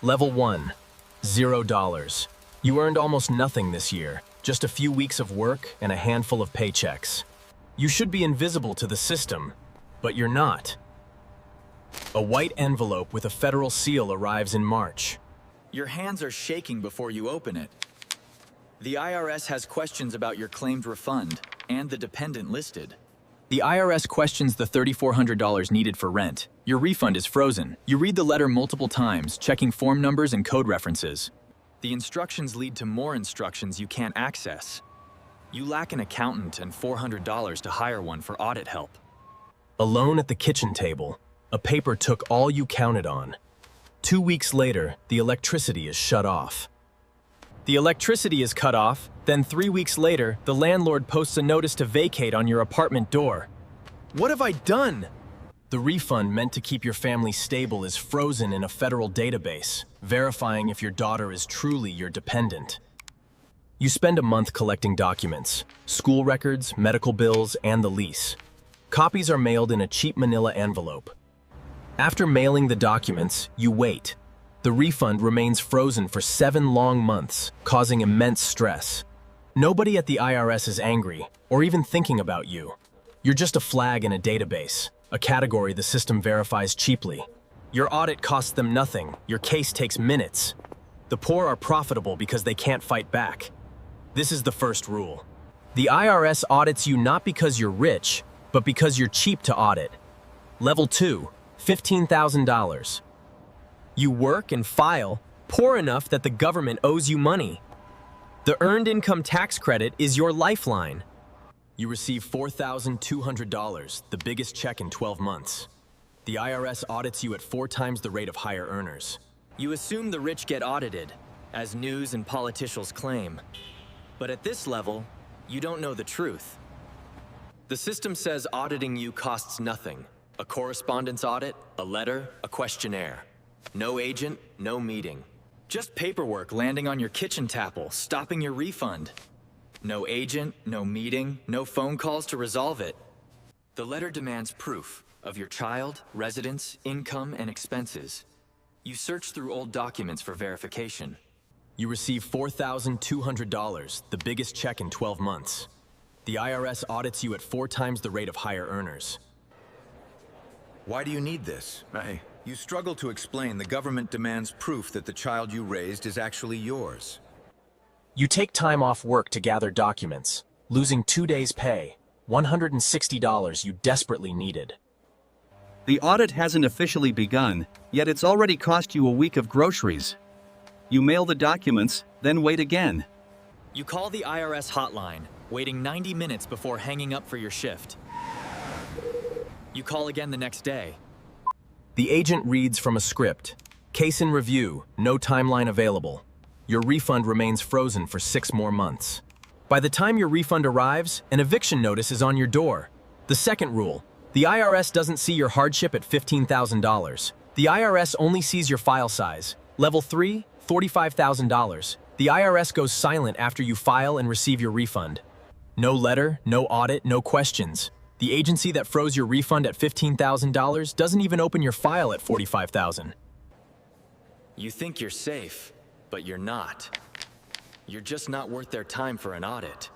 Level 1, $0. You earned almost nothing this year, just a few weeks of work and a handful of paychecks. You should be invisible to the system, but you're not. A white envelope with a federal seal arrives in March. Your hands are shaking before you open it. The IRS has questions about your claimed refund and the dependent listed. The IRS questions the $3,400 needed for rent. Your refund is frozen. You read the letter multiple times, checking form numbers and code references. The instructions lead to more instructions you can't access. You lack an accountant and $400 to hire one for audit help. Alone at the kitchen table, a paper took all you counted on. 2 weeks later, the electricity is shut off. The electricity is cut off, then 3 weeks later, the landlord posts a notice to vacate on your apartment door. What have I done? The refund meant to keep your family stable is frozen in a federal database, verifying if your daughter is truly your dependent. You spend a month collecting documents, school records, medical bills, and the lease. Copies are mailed in a cheap manila envelope. After mailing the documents, you wait. The refund remains frozen for 7 long months, causing immense stress. Nobody at the IRS is angry, or even thinking about you. You're just a flag in a database, a category the system verifies cheaply. Your audit costs them nothing, your case takes minutes. The poor are profitable because they can't fight back. This is the first rule. The IRS audits you not because you're rich, but because you're cheap to audit. Level 2, $15,000. You work and file, poor enough that the government owes you money. The Earned Income Tax Credit is your lifeline. You receive $4,200, the biggest check in 12 months. The IRS audits you at 4 times the rate of higher earners. You assume the rich get audited, as news and politicians claim. But at this level, you don't know the truth. The system says auditing you costs nothing. A correspondence audit, a letter, a questionnaire. No agent, no meeting. Just paperwork landing on your kitchen table, stopping your refund. No agent, no meeting, no phone calls to resolve it. The letter demands proof of your child, residence, income, and expenses. You search through old documents for verification. You receive $4,200, the biggest check in 12 months. The IRS audits you at 4 times the rate of higher earners. Why do you need this? You struggle to explain the government demands proof that the child you raised is actually yours. You take time off work to gather documents, losing 2 days' pay, $160 you desperately needed. The audit hasn't officially begun, yet it's already cost you a week of groceries. You mail the documents, then wait again. You call the IRS hotline, waiting 90 minutes before hanging up for your shift. You call again the next day. The agent reads from a script. Case in review, no timeline available. Your refund remains frozen for 6 more months. By the time your refund arrives, an eviction notice is on your door. The second rule, the IRS doesn't see your hardship at $15,000. The IRS only sees your file size. Level 3, $45,000. The IRS goes silent after you file and receive your refund. No letter, no audit, no questions. The agency that froze your refund at $15,000 doesn't even open your file at $45,000. You think you're safe, but you're not. You're just not worth their time for an audit.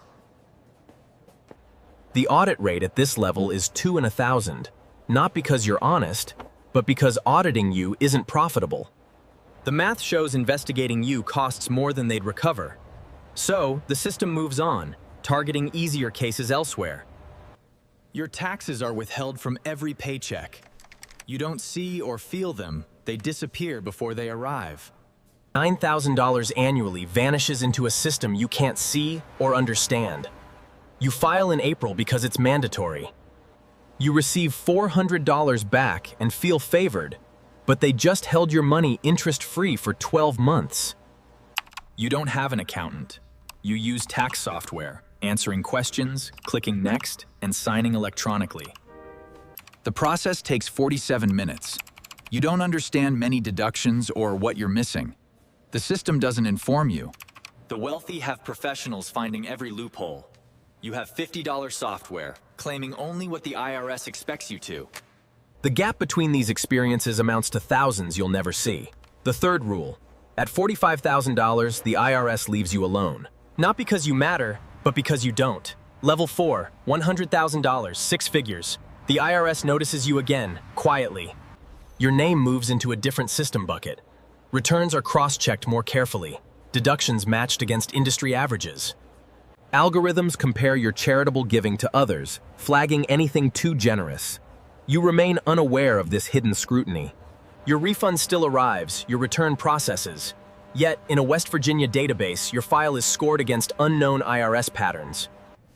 The audit rate at this level is 2 in 1,000, not because you're honest, but because auditing you isn't profitable. The math shows investigating you costs more than they'd recover. So, the system moves on, targeting easier cases elsewhere. Your taxes are withheld from every paycheck. You don't see or feel them, they disappear before they arrive. $9,000 annually vanishes into a system you can't see or understand. You file in April because it's mandatory. You receive $400 back and feel favored, but they just held your money interest-free for 12 months. You don't have an accountant. You use tax software, answering questions, clicking next, and signing electronically. The process takes 47 minutes. You don't understand many deductions or what you're missing. The system doesn't inform you. The wealthy have professionals finding every loophole. You have $50 software, claiming only what the IRS expects you to. The gap between these experiences amounts to thousands you'll never see. The third rule. At $45,000, the IRS leaves you alone. Not because you matter, but because you don't. Level 4, $100,000, 6 figures. The IRS notices you again, quietly. Your name moves into a different system bucket. Returns are cross-checked more carefully. Deductions matched against industry averages. Algorithms compare your charitable giving to others, flagging anything too generous. You remain unaware of this hidden scrutiny. Your refund still arrives, your return processes. Yet, in a West Virginia database, your file is scored against unknown IRS patterns.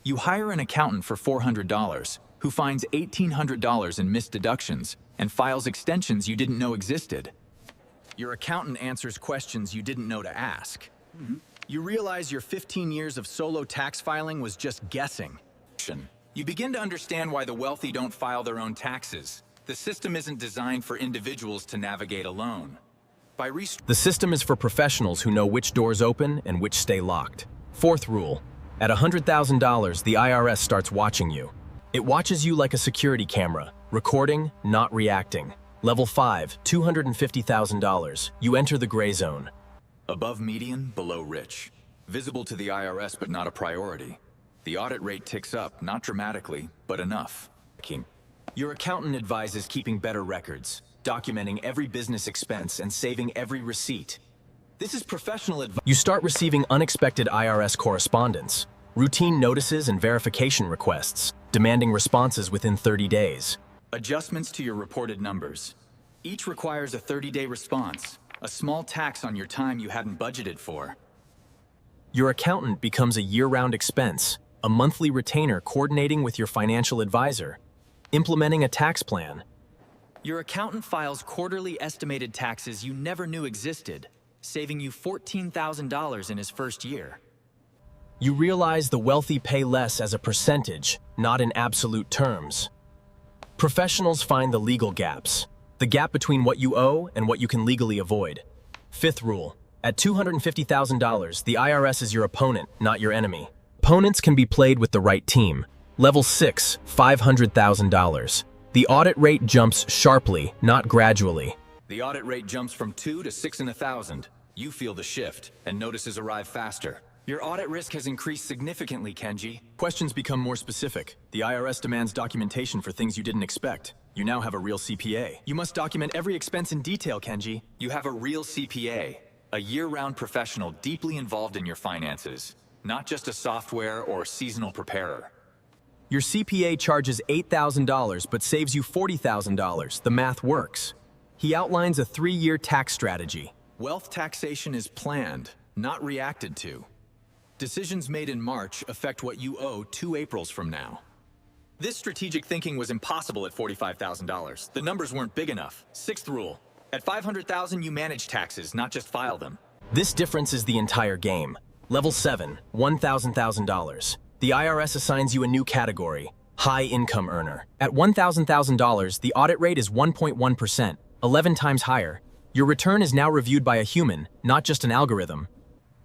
You hire an accountant for $400, who finds $1,800 in missed deductions and files extensions you didn't know existed. Your accountant answers questions you didn't know to ask. You realize your 15 years of solo tax filing was just guessing. You begin to understand why the wealthy don't file their own taxes. The system isn't designed for individuals to navigate alone. The system is for professionals who know which doors open and which stay locked. Fourth rule. At $100,000, the IRS starts watching you. It watches you like a security camera, recording, not reacting. Level 5, $250,000. You enter the gray zone. Above median, below rich. Visible to the IRS, but not a priority. The audit rate ticks up, not dramatically, but enough. Your accountant advises keeping better records, documenting every business expense and saving every receipt. This is professional advice. You start receiving unexpected IRS correspondence, routine notices and verification requests, demanding responses within 30 days. Adjustments to your reported numbers. Each requires a 30-day response, a small tax on your time you hadn't budgeted for. Your accountant becomes a year-round expense, a monthly retainer coordinating with your financial advisor, implementing a tax plan. Your accountant files quarterly estimated taxes you never knew existed, saving you $14,000 in his first year. You realize the wealthy pay less as a percentage, not in absolute terms. Professionals find the legal gaps, the gap between what you owe and what you can legally avoid. Fifth rule. At $250,000, the IRS is your opponent, not your enemy. Opponents can be played with the right team. Level 6, $500,000. The audit rate jumps sharply, not gradually. The audit rate jumps from 2 to 6 in 1,000. You feel the shift, and notices arrive faster. Your audit risk has increased significantly, Kenji. Questions become more specific. The IRS demands documentation for things you didn't expect. You now have a real CPA. You must document every expense in detail, Kenji. You have a real CPA, a year-round professional deeply involved in your finances, not just a software or seasonal preparer. Your CPA charges $8,000 but saves you $40,000. The math works. He outlines a 3-year tax strategy. Wealth taxation is planned, not reacted to. Decisions made in March affect what you owe 2 Aprils from now. This strategic thinking was impossible at $45,000. The numbers weren't big enough. Sixth rule. At $500,000, you manage taxes, not just file them. This difference is the entire game. Level 7, $1,000. The IRS assigns you a new category, high income earner. At $1,000, the audit rate is 1.1%, 11 times higher. Your return is now reviewed by a human, not just an algorithm.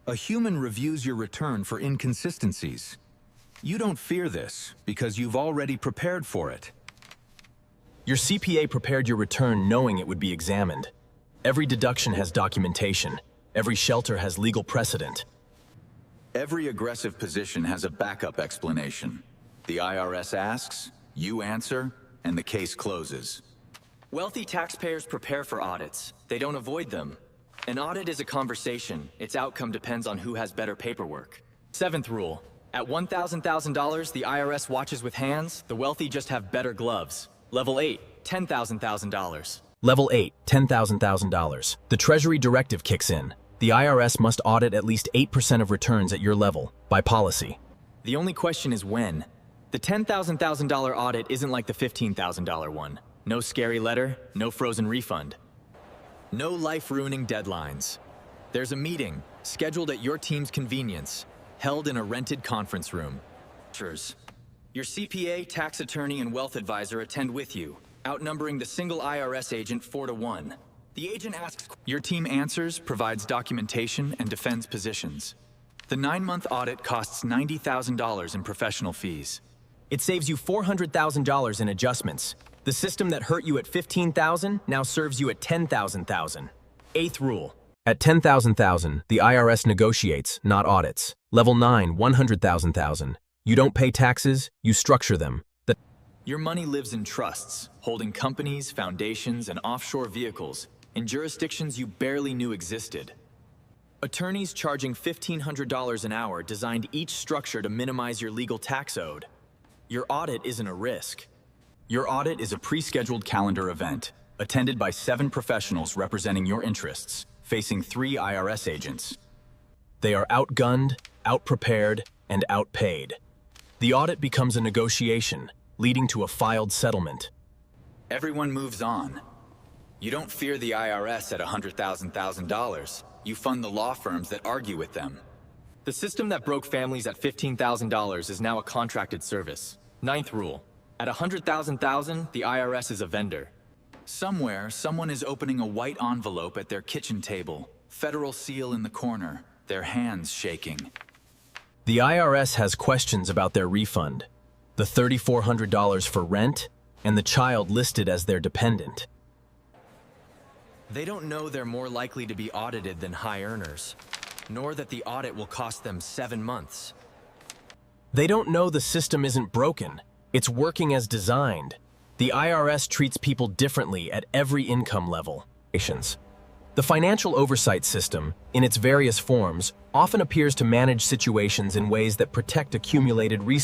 A human reviews your return for inconsistencies. You don't fear this because you've already prepared for it. Your CPA prepared your return knowing it would be examined. Every deduction has documentation. Every shelter has legal precedent. Every aggressive position has a backup explanation. The IRS asks, you answer, and the case closes. Wealthy taxpayers prepare for audits. They don't avoid them. An audit is a conversation. Its outcome depends on who has better paperwork. Seventh rule. At $1,000, the IRS watches with hands. The wealthy just have better gloves. Level 8, $10,000. Level 8, $10,000. The Treasury Directive kicks in. The IRS must audit at least 8% of returns at your level, by policy. The only question is when. The $10,000 audit isn't like the $15,000 one. No scary letter, no frozen refund. No life-ruining deadlines. There's a meeting, scheduled at your team's convenience, held in a rented conference room. Your CPA, tax attorney, and wealth advisor attend with you, outnumbering the single IRS agent 4 to 1. The agent asks, your team answers, provides documentation, and defends positions. The 9-month audit costs $90,000 in professional fees. It saves you $400,000 in adjustments. The system that hurt you at $15,000 now serves you at $10,000. Eighth rule. At 10,000, the IRS negotiates, not audits. Level 9, 100,000. You don't pay taxes, you structure them. Your money lives in trusts, holding companies, foundations, and offshore vehicles in jurisdictions you barely knew existed. Attorneys charging $1,500 an hour designed each structure to minimize your legal tax owed. Your audit isn't a risk. Your audit is a pre-scheduled calendar event, attended by 7 professionals representing your interests, facing 3 IRS agents. They are outgunned, outprepared, and outpaid. The audit becomes a negotiation, leading to a filed settlement. Everyone moves on. You don't fear the IRS at $100,000. You fund the law firms that argue with them. The system that broke families at $15,000 is now a contracted service. Ninth rule. At $100,000, the IRS is a vendor. Somewhere, someone is opening a white envelope at their kitchen table, federal seal in the corner, their hands shaking. The IRS has questions about their refund, the $3,400 for rent, and the child listed as their dependent. They don't know they're more likely to be audited than high earners, nor that the audit will cost them 7 months. They don't know the system isn't broken, it's working as designed. The IRS treats people differently at every income level. The financial oversight system, in its various forms, often appears to manage situations in ways that protect accumulated resources.